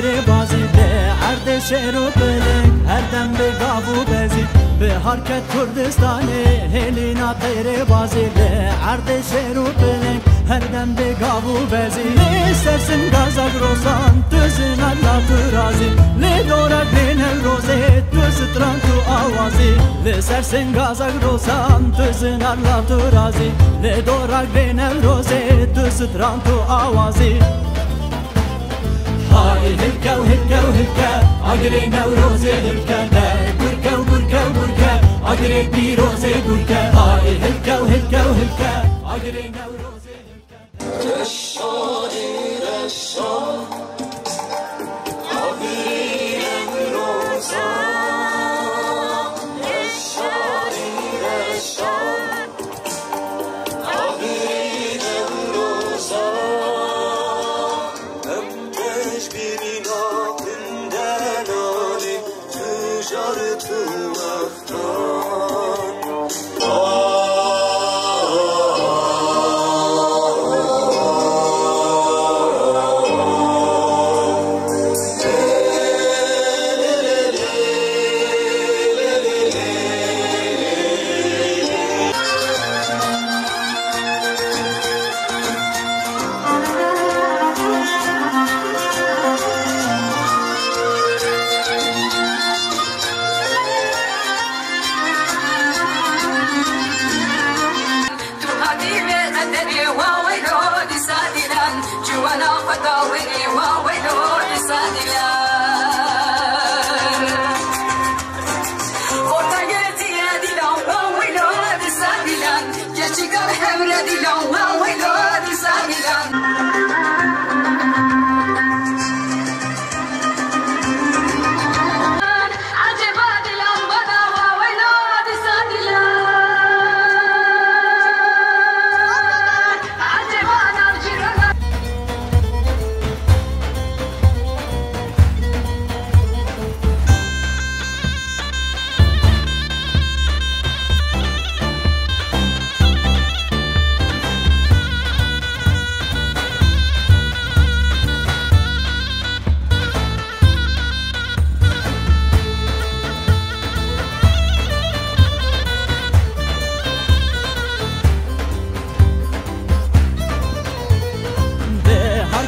غیر بازی به عرض شعر و بلنگ هر دم به گاو و بزی به حرکت کردستانی هلینا غیر بازی به عرض شعر و بلنگ هر دم به گاو و بزی سرسن گازک روزان تزن الله تو رازی لدورک بین الروزه تو ستران تو آوازی لسرسن گازک روزان تزن الله تو رازی لدورک بین الروزه تو ستران تو آوازی هاي هلكا وهلكا وهلكا عقري نوروزي هلكا لا بركا وبركا وبركا عقري بيروزي بركا هاي هلكا وهلكا وهلكا عقري نوروزي هلكا رشادي رشاد عقري نوروزا رشادي رشاد عقري نوروزا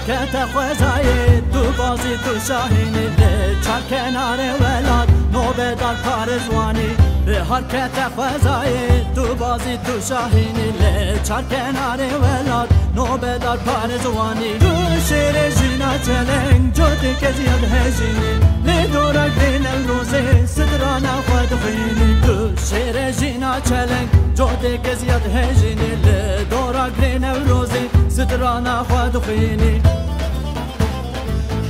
حرکت خوزایی تو بازی تو شاهینی لی چار کنار ولاد نوبه دار کارزوانی به حرکت خوزایی تو بازی تو شاهینی لی چار کنار ولاد نوبه دار کارزوانی تو شیر جینا چلنگ جوتی که زیاد هجینی لی دورک بین الروزه صدرانا خود خینی تو شیر جینا چلنگ جوتی که زیاد هجینی لی دورک بین الروزه صدرانا خود خینی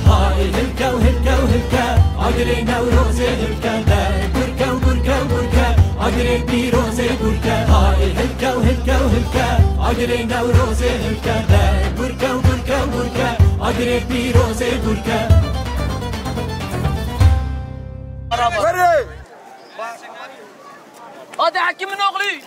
هاي هلكا وهلكا وهلكا عقري نوروزي هلكا لا بركا وبركا وبركا عقري بيروزي بركا هاي هلكا وهلكا وهلكا عقري نوروزي هلكا لا بركا وبركا وبركا عقري بيروزي بركا هذا حكي من اغلي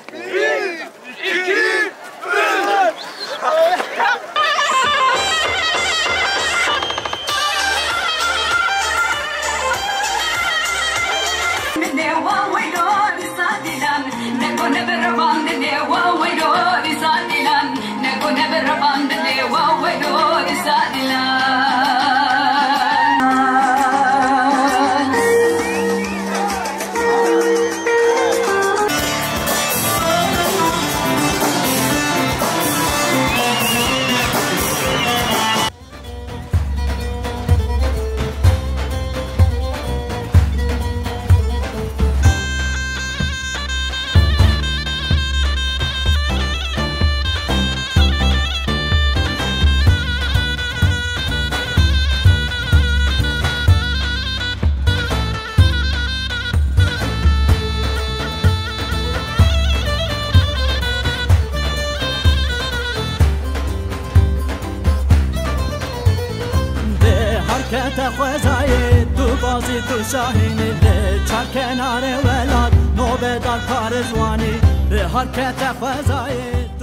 حرکت خوزایی تو بازی تو شاهینی لی چار کنار ولاد نوبه دار کارزوانی به حرکت خوزایی